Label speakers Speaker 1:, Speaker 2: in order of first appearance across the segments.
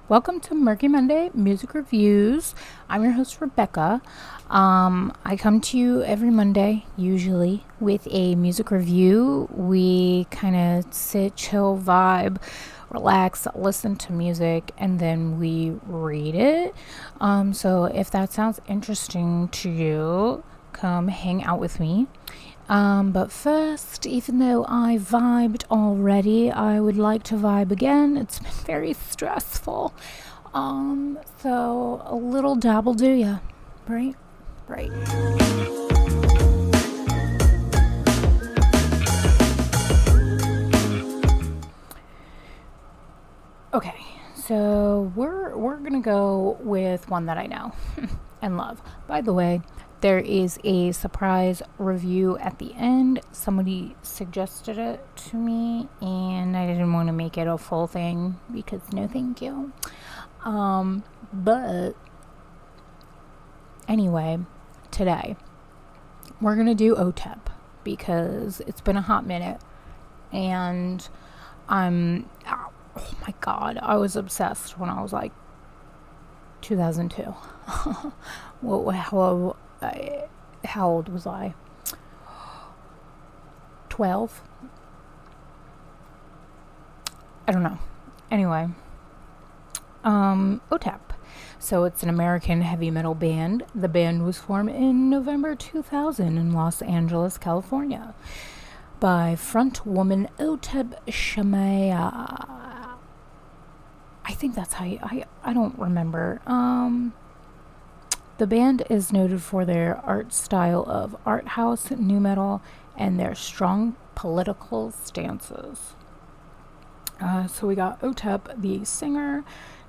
Speaker 1: Welcome to Merky Monday Music Reviews. I'm your host, Rebecca. I come to you every Monday, usually, with a music review. We kind of sit, chill, vibe, relax, listen to music, and then we read it. So if that sounds interesting to you, come hang out with me. But first, even though I vibed already, I would like to vibe again. It's been very stressful. So a little dabble do ya, right? Right. Okay, so we're gonna go with one that I know and love. By the way, there is a surprise review at the end. Somebody suggested it to me, and I didn't want to make it a full thing because no thank you. But anyway, today we're going to do OTEP because it's been a hot minute, and oh my God, I was obsessed when I was like 2002. How old was I? 12? I don't know. Anyway, OTEP. So it's an American heavy metal band. The band was formed in November 2000 in Los Angeles, California, by front woman OTEP Shamaya. I think that's how I don't remember. The band is noted for their art style of art house, nu metal, and their strong political stances. So we got OTEP, the singer,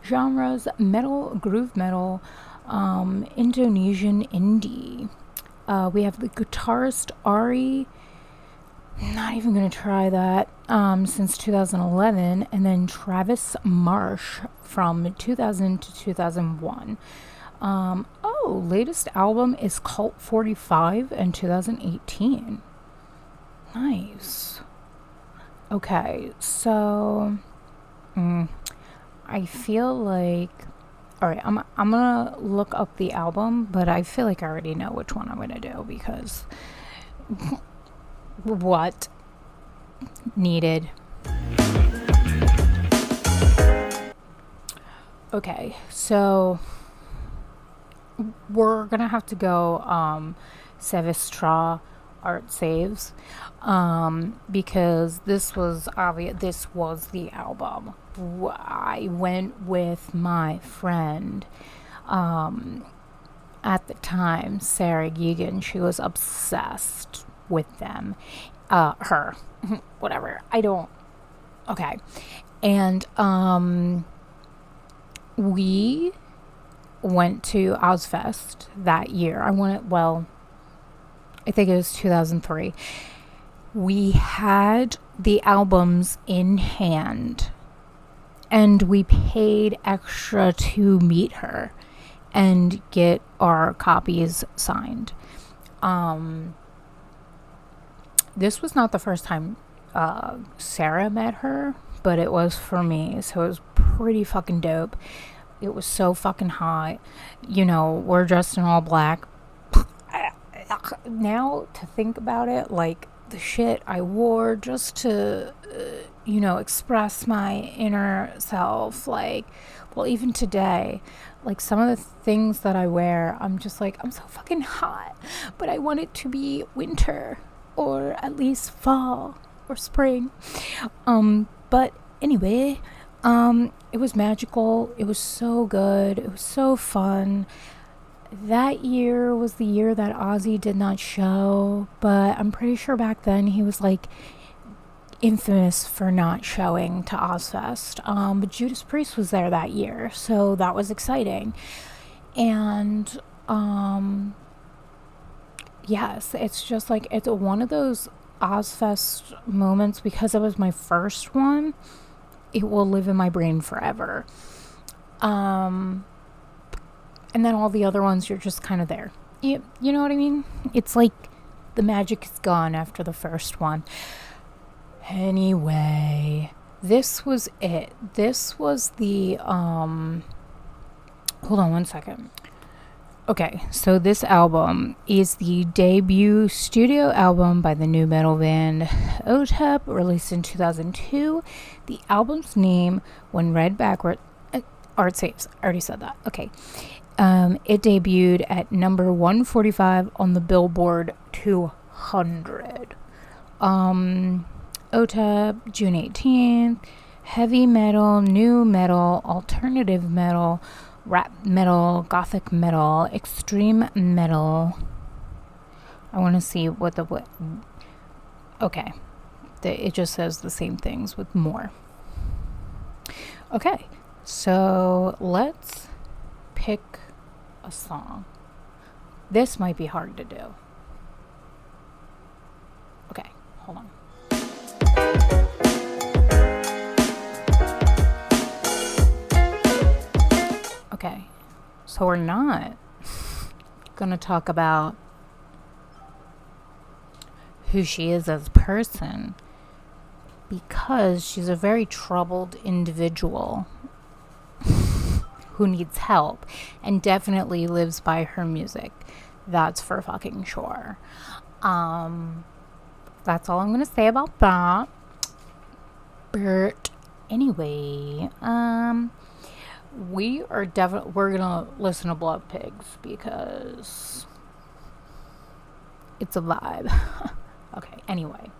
Speaker 1: genres, metal, groove metal, Indonesian indie. We have the guitarist Ari, not even going to try that, since 2011, and then Travis Marsh from 2000 to 2001. Latest album is Cult 45 in 2018. Nice. Okay, so I feel like, alright, I'm gonna look up the album, but I feel like I already know which one I'm gonna do because what needed. Okay, so we're gonna have to go Sevistra Art Saves because this was obvious. This was the album. I went with my friend at the time, Sarah Geegan. She was obsessed with them. Her whatever, I don't. Okay. And we went to Ozfest that year. I think it was 2003. We had the albums in hand, and we paid extra to meet her and get our copies signed. This was not the first time Sarah met her, but it was for me, so it was pretty fucking dope. It was so fucking hot. You know, we're dressed in all black. Now, to think about it, like, the shit I wore just to, express my inner self. Like, well, even today, like, some of the things that I wear, I'm just like, I'm so fucking hot. But I want it to be winter, or at least fall, or spring. But anyway, it was magical. It was so good. It was so fun. That year was the year that Ozzy did not show, but I'm pretty sure back then he was like infamous for not showing to Ozfest. But Judas Priest was there that year, so that was exciting. And Yes, it's just like, it's one of those Ozfest moments because it was my first one. It will live in my brain forever. And then all the other ones, you're just kind of there. You know what I mean? It's like the magic is gone after the first one. Anyway, this was it. This was the, hold on one second. Okay, so this album is the debut studio album by the new metal band OTEP, released in 2002. The album's name, when read backward, Art Saves. I already said that. Okay. It debuted at number 145 on the Billboard 200. OTEP, June 18th. Heavy metal, new metal, alternative metal, rap metal, gothic metal, extreme metal. I want to see what okay. It just says the same things with more. Okay, so let's pick a song. This might be hard to do. Okay, hold on. Okay, so we're not gonna talk about who she is as a person, because she's a very troubled individual who needs help and definitely lives by her music. That's for fucking sure. That's all I'm gonna say about that. But anyway, we're gonna listen to Blood Pigs because it's a vibe. Okay, anyway.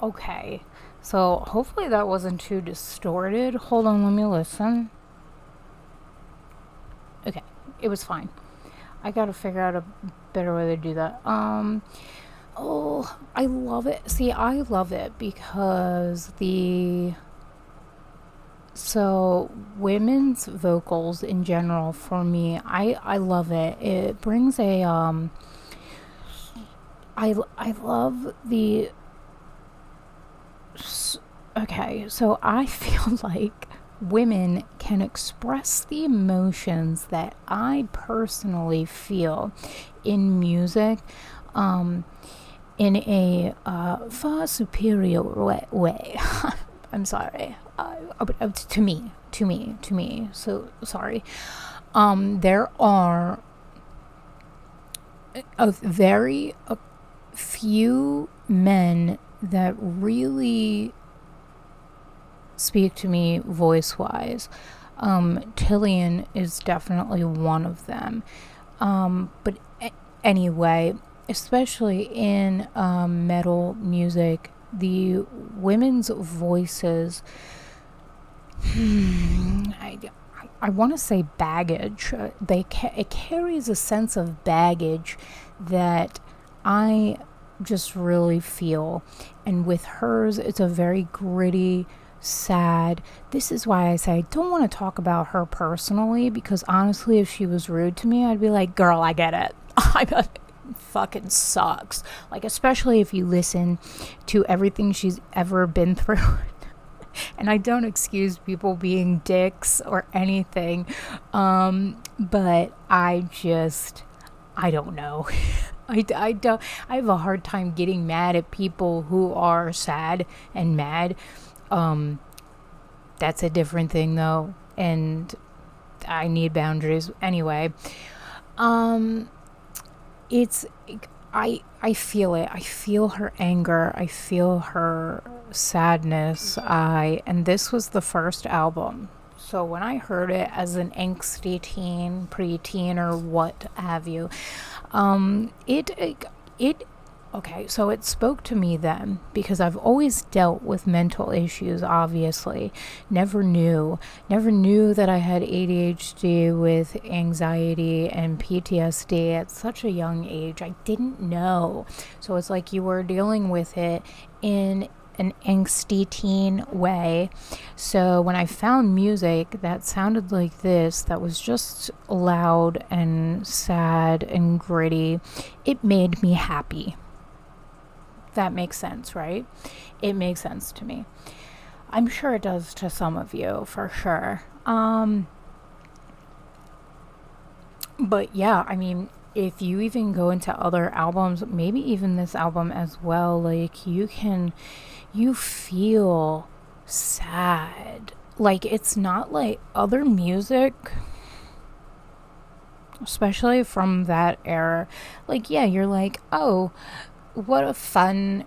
Speaker 1: Okay. So hopefully that wasn't too distorted. Hold on, let me listen. Okay, it was fine. I gotta figure out a better way to do that. Oh, I love it. See, I love it because women's vocals in general, for me, I love it. It brings a, I love the, okay, so I feel like women can express the emotions that I personally feel in music in a far superior way. I'm sorry. To me. So sorry. There are a very few men that really speak to me voice-wise. Tillian is definitely one of them. But anyway, especially in metal music, the women's voices, I want to say baggage. It carries a sense of baggage that I just really feel. And with hers, it's a very gritty, sad. This is why I say I don't want to talk about her personally, because honestly, if she was rude to me, I'd be like, girl, I get it. It fucking sucks. Like, especially if you listen to everything she's ever been through. And I don't excuse people being dicks or anything, but I don't know. I don't, I have a hard time getting mad at people who are sad and mad. Um, that's a different thing though. And I need boundaries anyway. Um, it's, I feel it. I feel her anger. I feel her sadness. And this was the first album. So when I heard it as an angsty teen, preteen, or what have you, it okay, so it spoke to me then because I've always dealt with mental issues, obviously. Never knew that I had ADHD with anxiety and PTSD at such a young age. I didn't know. So it's like you were dealing with it in an angsty teen way. So when I found music that sounded like this, that was just loud and sad and gritty, it made me happy. That makes sense, right? It makes sense to me. I'm sure it does to some of you, for sure. But yeah, I mean, if you even go into other albums, maybe even this album as well, like you feel sad. Like it's not like other music, especially from that era. Like, yeah, you're like, oh, what a fun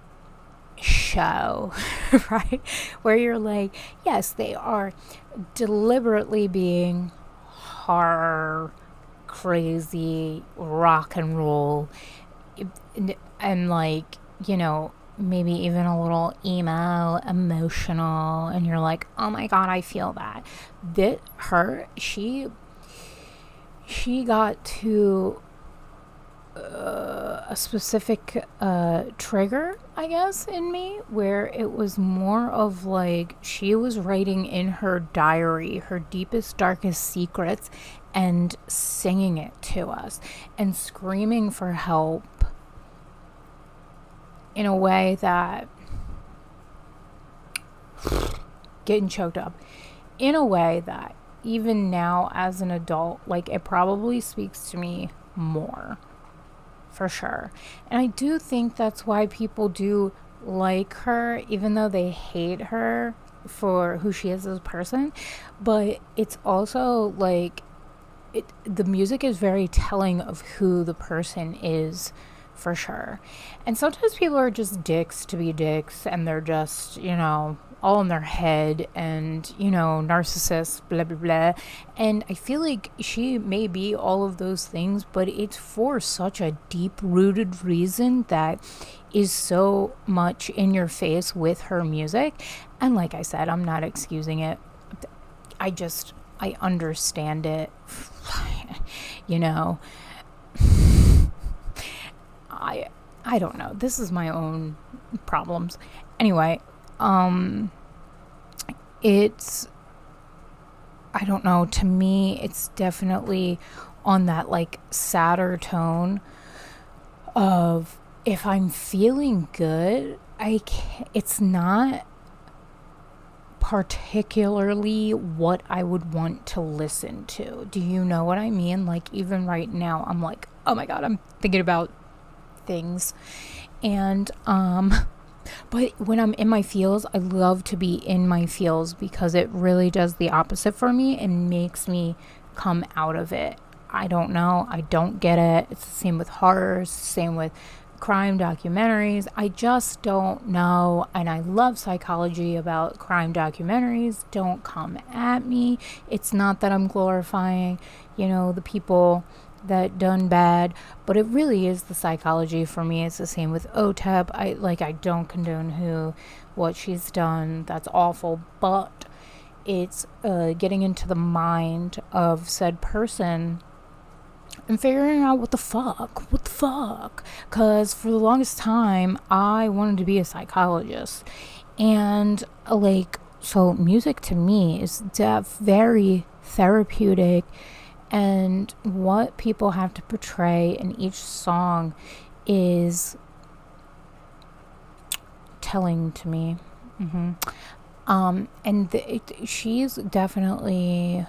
Speaker 1: show, right? Where you're like, yes, they are deliberately being horror, crazy, rock and roll, and like, maybe even a little emo, emotional, and you're like, oh my god, I feel that. She got to a specific trigger, I guess, in me, where it was more of like she was writing in her diary her deepest, darkest secrets and singing it to us and screaming for help in a way that getting choked up in a way that even now as an adult, like it probably speaks to me more, for sure. And I do think that's why people do like her, even though they hate her for who she is as a person. But it's also like the music is very telling of who the person is, for sure. And sometimes people are just dicks to be dicks, and they're just, all in their head and, narcissists, blah, blah, blah. And I feel like she may be all of those things, but it's for such a deep-rooted reason that is so much in your face with her music. And like I said, I'm not excusing it. I understand it. I don't know. This is my own problems. Anyway, it's, I don't know, to me, it's definitely on that like sadder tone of if I'm feeling good, it's not particularly what I would want to listen to. Do you know what I mean? Like even right now, I'm like, oh my God, I'm thinking about things. And, but when I'm in my feels, I love to be in my feels because it really does the opposite for me and makes me come out of it. I don't know. I don't get it. It's the same with horrors, same with crime documentaries. I just don't know. And I love psychology about crime documentaries. Don't come at me. It's not that I'm glorifying, the people that done bad, but it really is the psychology for me. It's the same with OTEP. I don't condone what she's done. That's awful, but it's getting into the mind of said person and figuring out what the fuck, because for the longest time I wanted to be a psychologist, and so music to me is very therapeutic. And what people have to portray in each song is telling to me. And she's definitely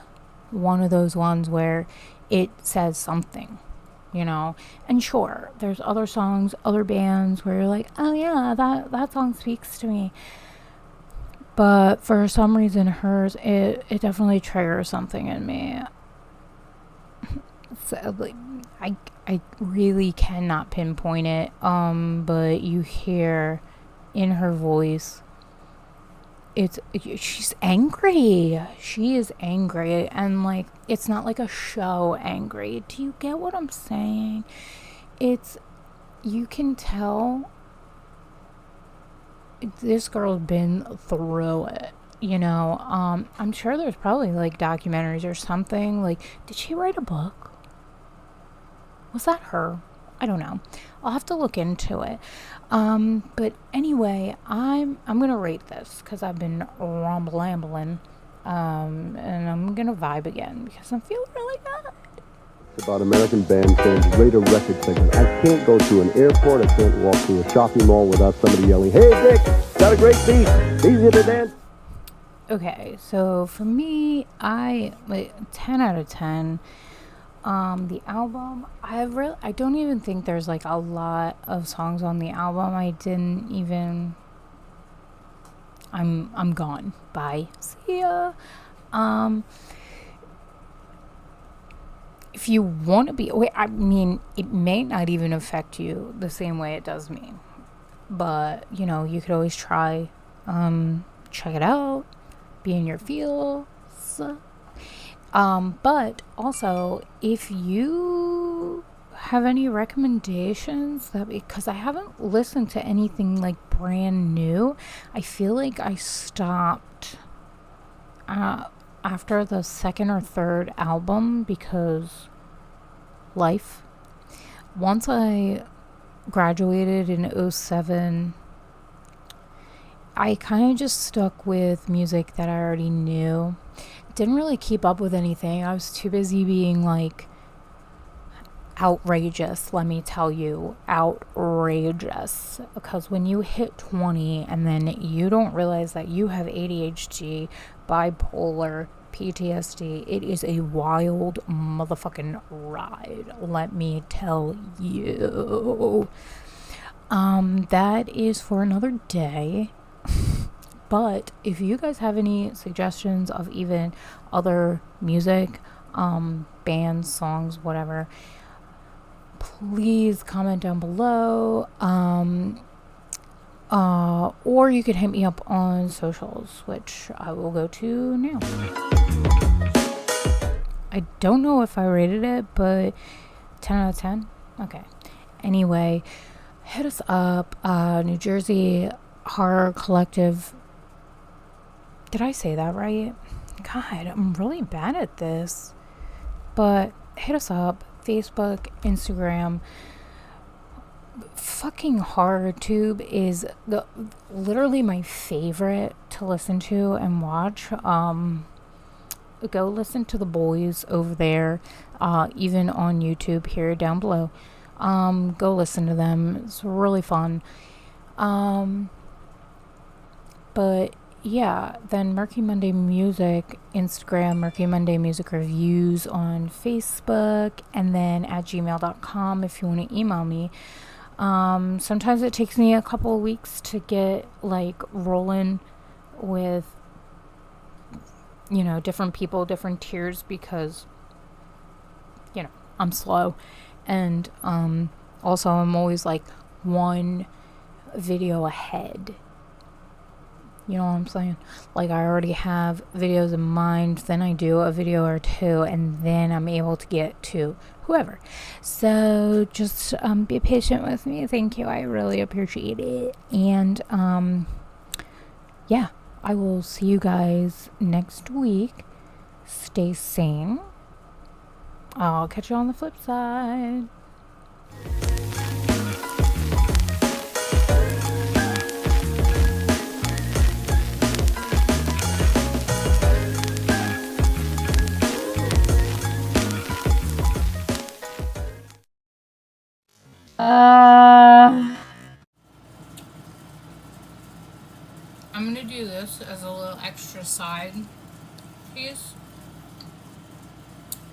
Speaker 1: one of those ones where it says something. you know. And sure, there's other songs, other bands where you're like, oh yeah, that song speaks to me. But for some reason, hers, it definitely triggers something in me. So, like, I really cannot pinpoint it. But you hear in her voice, she's angry. She is angry, and like, it's not like a show angry. Do you get what I'm saying? You can tell this girl's been through it, you know. I'm sure there's probably like documentaries or something. Like, did she write a book? Was that her? I don't know. I'll have to look into it. But anyway, I'm gonna rate this because I've been rambling. And I'm gonna vibe again because I'm feeling really good.
Speaker 2: About American bandstands rate a record segment. I can't go to an airport, I can't walk through a shopping mall without somebody yelling, "Hey Dick, got a great beat, easy to dance."
Speaker 1: Okay, so for me, I like 10 out of 10. The album, I don't even think there's like a lot of songs on the album. I'm gone. Bye. See ya. If you want to be, wait, I mean, it may not even affect you the same way it does me. But, you know, you could always try, check it out, be in your feels. But also, if you have any recommendations, that because I haven't listened to anything like brand new, I feel like I stopped after the second or third album because life. Once I graduated in 07, I kind of just stuck with music that I already knew. Didn't really keep up with anything. I was too busy being like outrageous, let me tell you, outrageous. Because when you hit 20 and then you don't realize that you have ADHD, bipolar, PTSD, it is a wild motherfucking ride, let me tell you. That is for another day. But if you guys have any suggestions of even other music, bands, songs, whatever, please comment down below. Or you can hit me up on socials, which I will go to now. I don't know if I rated it, but 10 out of 10? Okay. Anyway, hit us up. New Jersey Horror Collective. Did I say that right? God, I'm really bad at this. But hit us up. Facebook, Instagram. Fucking HorrorTube is literally my favorite to listen to and watch. Go listen to the boys over there, even on YouTube here down below. Go listen to them. It's really fun. But yeah, then Merky Monday Music, Instagram, Merky Monday Music Reviews on Facebook, and then at gmail.com if you want to email me. Sometimes it takes me a couple of weeks to get like rolling with, you know, different people, different tiers, because, you know, I'm slow. And also I'm always like one video ahead. You know what I'm saying? Like, I already have videos in mind, then I do a video or two, and then I'm able to get to whoever. So just be patient with me. Thank you. I really appreciate it. And yeah, I will see you guys next week. Stay sane. I'll catch you on the flip side. I'm gonna do this as a little extra side piece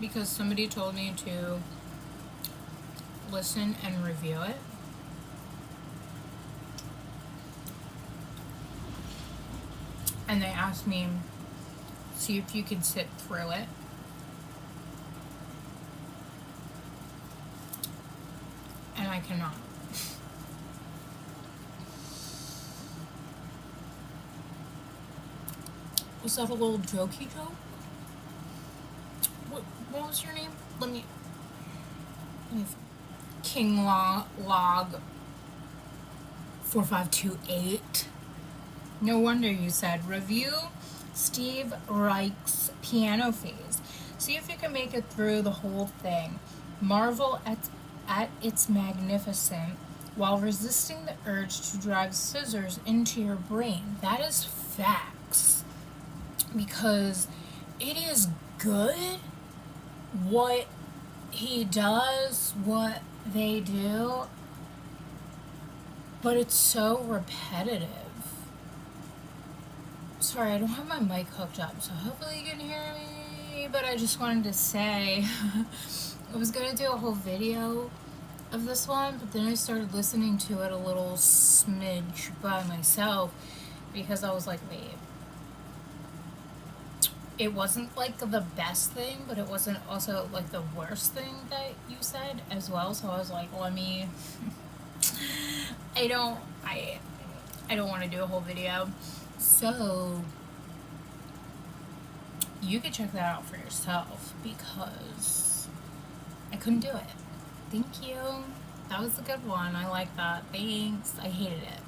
Speaker 1: because somebody told me to listen and review it. And they asked me, see if you could sit through it. And I cannot. Was that a little jokey joke? What was your name? Let me King Log 4528. No wonder you said review Steve Reich's piano phase. See if you can make it through the whole thing. Marvel at its magnificent while resisting the urge to drive scissors into your brain. That is facts. Because it is good what he does, what they do, but it's so repetitive. Sorry, I don't have my mic hooked up, so hopefully you can hear me, but I just wanted to say I was going to do a whole video of this one, but then I started listening to it a little smidge by myself because I was like, wait, it wasn't like the best thing, but it wasn't also like the worst thing that you said as well. So I was like, let me. I don't want to do a whole video, so you could check that out for yourself because I couldn't do it. Thank you. That was a good one. I like that. Thanks. I hated it.